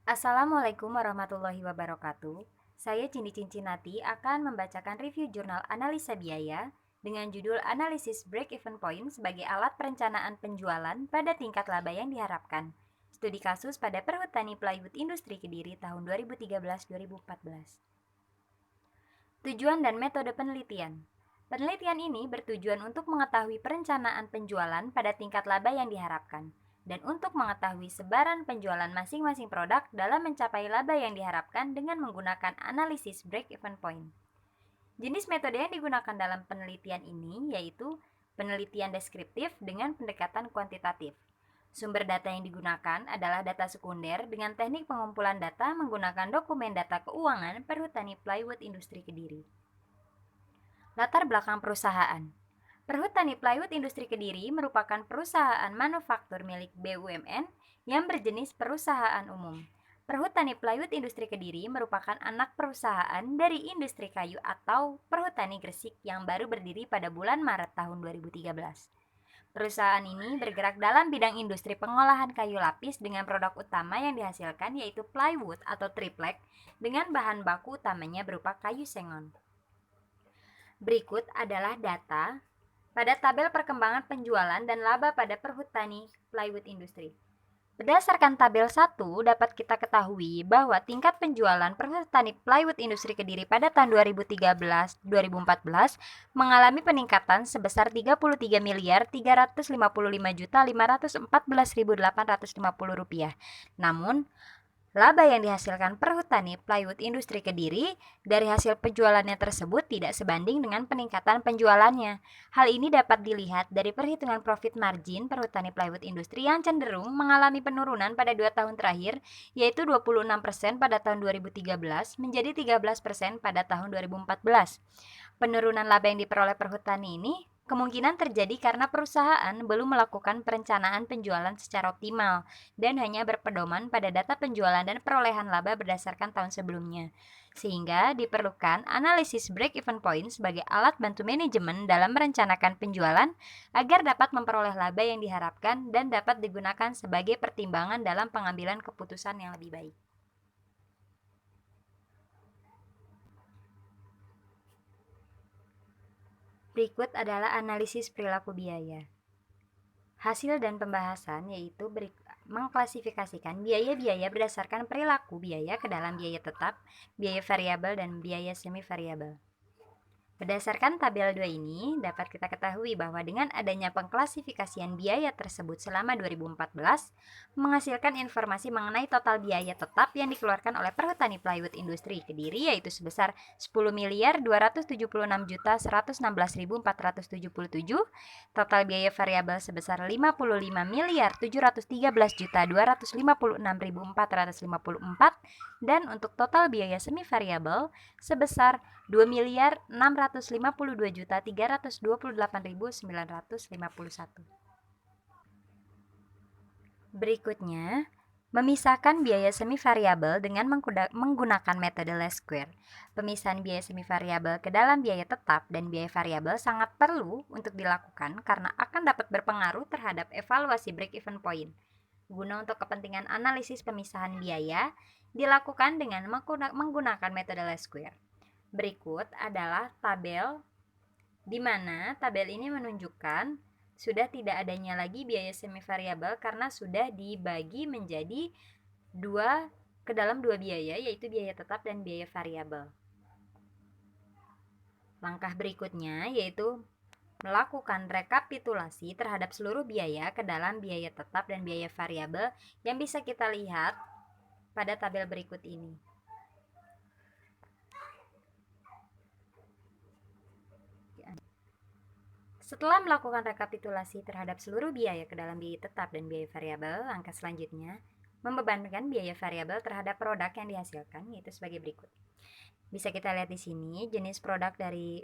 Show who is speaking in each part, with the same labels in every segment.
Speaker 1: Assalamualaikum warahmatullahi wabarakatuh. Saya Cindy Cincinati akan membacakan review jurnal analisa biaya dengan judul Analisis Break-Even Point sebagai alat perencanaan penjualan pada tingkat laba yang diharapkan. Studi kasus pada Perhutani Plywood Industri Kediri tahun 2013-2014. Tujuan dan metode penelitian. Penelitian ini bertujuan untuk mengetahui perencanaan penjualan pada tingkat laba yang diharapkan dan untuk mengetahui sebaran penjualan masing-masing produk dalam mencapai laba yang diharapkan dengan menggunakan analisis break-even point. Jenis metode yang digunakan dalam penelitian ini yaitu penelitian deskriptif dengan pendekatan kuantitatif. Sumber data yang digunakan adalah data sekunder dengan teknik pengumpulan data menggunakan dokumen data keuangan Perhutani Plywood Industri Kediri. Latar belakang perusahaan. Perhutani Plywood Industri Kediri merupakan perusahaan manufaktur milik BUMN yang berjenis perusahaan umum. Perhutani Plywood Industri Kediri merupakan anak perusahaan dari industri kayu atau Perhutani Gresik yang baru berdiri pada bulan Maret tahun 2013. Perusahaan ini bergerak dalam bidang industri pengolahan kayu lapis dengan produk utama yang dihasilkan yaitu plywood atau triplek dengan bahan baku utamanya berupa kayu sengon. Berikut adalah data pada tabel perkembangan penjualan dan laba pada Perhutani Plywood Industri. Berdasarkan tabel 1, dapat kita ketahui bahwa tingkat penjualan Perhutani Plywood Industri Kediri pada tahun 2013-2014 mengalami peningkatan sebesar 33 miliar 355 juta 514.850 rupiah. Namun, laba yang dihasilkan Perhutani Plywood Industri Kediri dari hasil penjualannya tersebut tidak sebanding dengan peningkatan penjualannya. Hal ini dapat dilihat dari perhitungan profit margin Perhutani Plywood Industri yang cenderung mengalami penurunan pada 2 tahun terakhir, yaitu 26% pada tahun 2013 menjadi 13% pada tahun 2014. Penurunan laba yang diperoleh Perhutani ini kemungkinan terjadi karena perusahaan belum melakukan perencanaan penjualan secara optimal dan hanya berpedoman pada data penjualan dan perolehan laba berdasarkan tahun sebelumnya. Sehingga diperlukan analisis break-even point sebagai alat bantu manajemen dalam merencanakan penjualan agar dapat memperoleh laba yang diharapkan dan dapat digunakan sebagai pertimbangan dalam pengambilan keputusan yang lebih baik. Berikut adalah analisis perilaku biaya. Hasil dan pembahasan yaitu mengklasifikasikan biaya-biaya berdasarkan perilaku biaya ke dalam biaya tetap, biaya variabel, dan biaya semi variabel. Berdasarkan tabel 2 ini, dapat kita ketahui bahwa dengan adanya pengklasifikasian biaya tersebut selama 2014, menghasilkan informasi mengenai total biaya tetap yang dikeluarkan oleh Perhutani Plywood Industri Kediri yaitu sebesar 10 miliar 276 juta 116.477, total biaya variabel sebesar 55 miliar 713 juta 256.454, dan untuk total biaya semi variabel sebesar 2 miliar 652 juta 328.951. Berikutnya, memisahkan biaya semi variabel dengan menggunakan metode least square. Pemisahan biaya semi variabel ke dalam biaya tetap dan biaya variabel sangat perlu untuk dilakukan karena akan dapat berpengaruh terhadap evaluasi break-even point. Guna untuk kepentingan analisis pemisahan biaya dilakukan dengan menggunakan metode least square. Berikut adalah tabel di mana tabel ini menunjukkan sudah tidak adanya lagi biaya semi variabel karena sudah dibagi menjadi ke dalam dua biaya, yaitu biaya tetap dan biaya variabel. Langkah berikutnya yaitu melakukan rekapitulasi terhadap seluruh biaya ke dalam biaya tetap dan biaya variabel yang bisa kita lihat pada tabel berikut ini. Setelah melakukan rekapitulasi terhadap seluruh biaya ke dalam biaya tetap dan biaya variabel, langkah selanjutnya membebankan biaya variabel terhadap produk yang dihasilkan, yaitu sebagai berikut. Bisa kita lihat di sini, jenis produk dari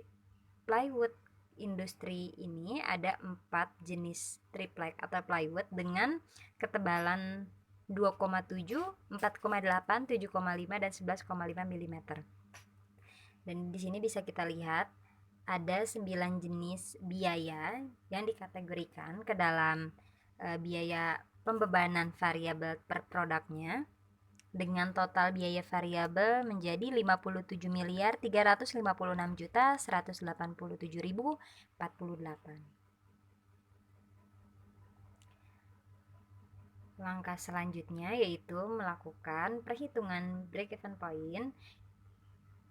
Speaker 1: plywood industri ini ada 4 jenis triplek atau plywood dengan ketebalan 2,7, 4,8, 7,5, dan 11,5 mm. Dan di sini bisa kita lihat ada 9 jenis biaya yang dikategorikan ke dalam biaya pembebanan variabel per produknya. dengan total biaya variabel menjadi 57.356.187.048. Langkah selanjutnya yaitu melakukan perhitungan break-even point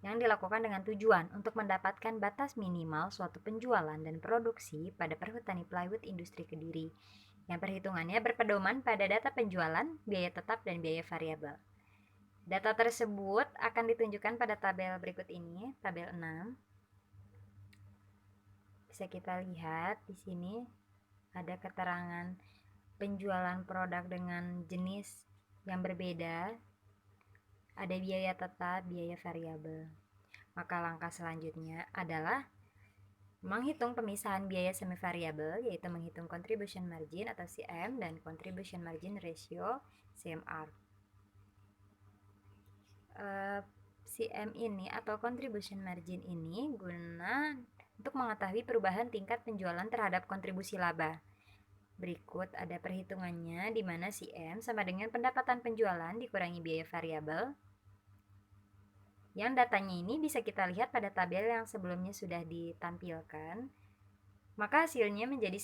Speaker 1: yang dilakukan dengan tujuan untuk mendapatkan batas minimal suatu penjualan dan produksi pada Perhutani Plywood Industri Kediri, yang perhitungannya berpedoman pada data penjualan, biaya tetap, dan biaya variabel. Data tersebut akan ditunjukkan pada tabel berikut ini, tabel 6. Bisa kita lihat di sini ada keterangan penjualan produk dengan jenis yang berbeda, ada biaya tetap, biaya variabel. Maka langkah selanjutnya adalah menghitung pemisahan biaya semi variabel, yaitu menghitung contribution margin atau CM dan contribution margin ratio CMR. CM ini atau contribution margin ini guna untuk mengetahui perubahan tingkat penjualan terhadap kontribusi laba. Berikut ada perhitungannya, di mana CM sama dengan pendapatan penjualan dikurangi biaya variabel. Yang datanya ini bisa kita lihat pada tabel yang sebelumnya sudah ditampilkan. Maka hasilnya menjadi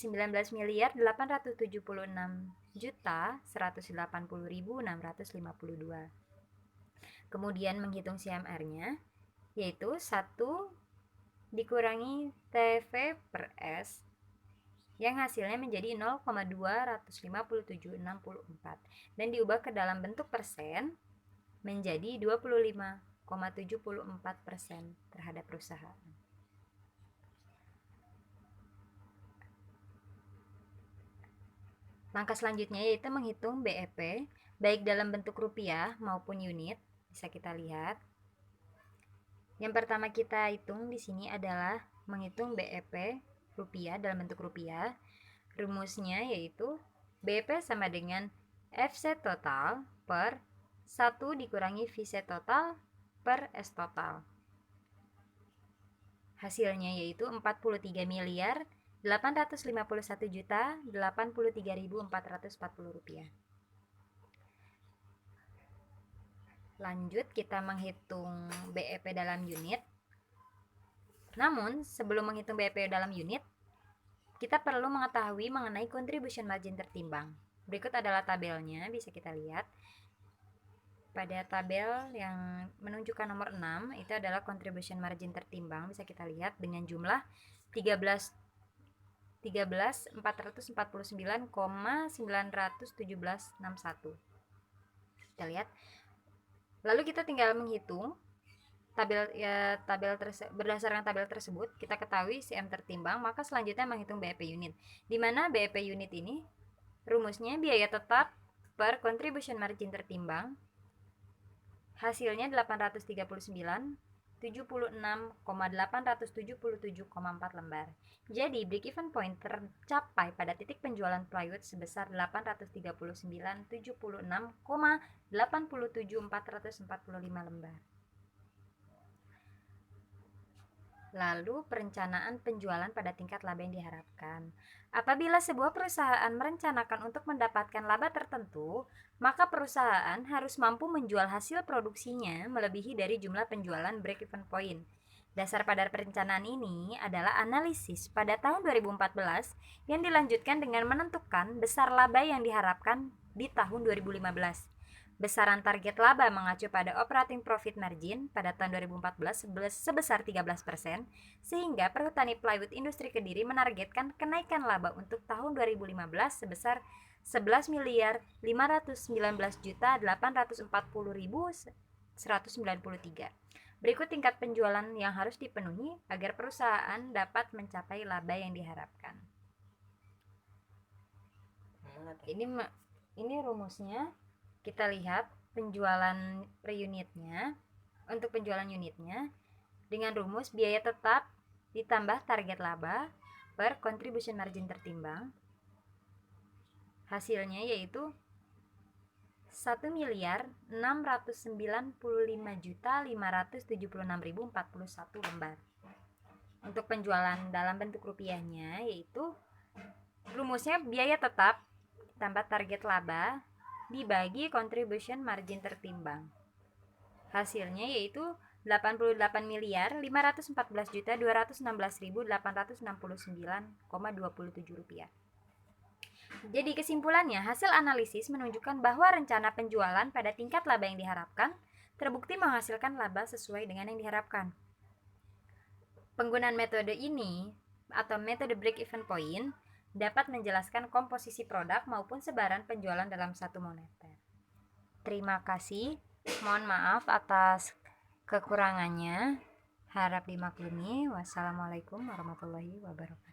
Speaker 1: 19.876.180.652. Kemudian menghitung CMR-nya, yaitu 1 dikurangi TV per S, yang hasilnya menjadi 0,25764 dan diubah ke dalam bentuk persen menjadi 25,74% terhadap perusahaan. Langkah selanjutnya yaitu menghitung BEP baik dalam bentuk rupiah maupun unit. Bisa kita lihat. Yang pertama kita hitung di sini adalah menghitung BEP rupiah dalam bentuk rupiah. Rumusnya yaitu BEP sama dengan FC total per 1 dikurangi VC total per S total. Hasilnya yaitu 43.851.083.440 rupiah. Lanjut kita menghitung BEP dalam unit. Namun sebelum menghitung BEP dalam unit, kita perlu mengetahui mengenai contribution margin tertimbang. Berikut adalah tabelnya, bisa kita lihat. Pada tabel yang menunjukkan nomor 6, itu adalah contribution margin tertimbang, bisa kita lihat dengan jumlah 13.449,91761. Kita lihat. Lalu kita tinggal menghitung berdasarkan tabel tersebut, kita ketahui CM tertimbang, maka selanjutnya menghitung BEP unit. Di mana BEP unit ini rumusnya biaya tetap per contribution margin tertimbang. Hasilnya 839.76,877,4 lembar. Jadi break even point tercapai pada titik penjualan plywood sebesar 839.76,87445 lembar. Lalu perencanaan penjualan pada tingkat laba yang diharapkan. Apabila sebuah perusahaan merencanakan untuk mendapatkan laba tertentu, maka perusahaan harus mampu menjual hasil produksinya melebihi dari jumlah penjualan break-even point. Dasar pada perencanaan ini adalah analisis pada tahun 2014 yang dilanjutkan dengan menentukan besar laba yang diharapkan di tahun 2015. Besaran target laba mengacu pada operating profit margin pada tahun 2014 sebesar 13%, sehingga Perhutani Plywood Industri Kediri menargetkan kenaikan laba untuk tahun 2015 sebesar 11.519.840.193. Berikut tingkat penjualan yang harus dipenuhi agar perusahaan dapat mencapai laba yang diharapkan. Ini rumusnya. Kita lihat penjualan per unitnya. Untuk penjualan unitnya dengan rumus biaya tetap ditambah target laba per contribution margin tertimbang. Hasilnya yaitu 1.695.576.041 lembar. Untuk penjualan dalam bentuk rupiahnya yaitu rumusnya biaya tetap tambah target laba dibagi contribution margin tertimbang. Hasilnya yaitu 88.514.216.869,27 rupiah. Jadi kesimpulannya, hasil analisis menunjukkan bahwa rencana penjualan pada tingkat laba yang diharapkan terbukti menghasilkan laba sesuai dengan yang diharapkan. Penggunaan metode ini atau metode break-even point dapat menjelaskan komposisi produk maupun sebaran penjualan dalam satu moneter. Terima kasih. Mohon maaf atas kekurangannya. Harap dimaklumi. Wassalamualaikum warahmatullahi wabarakatuh.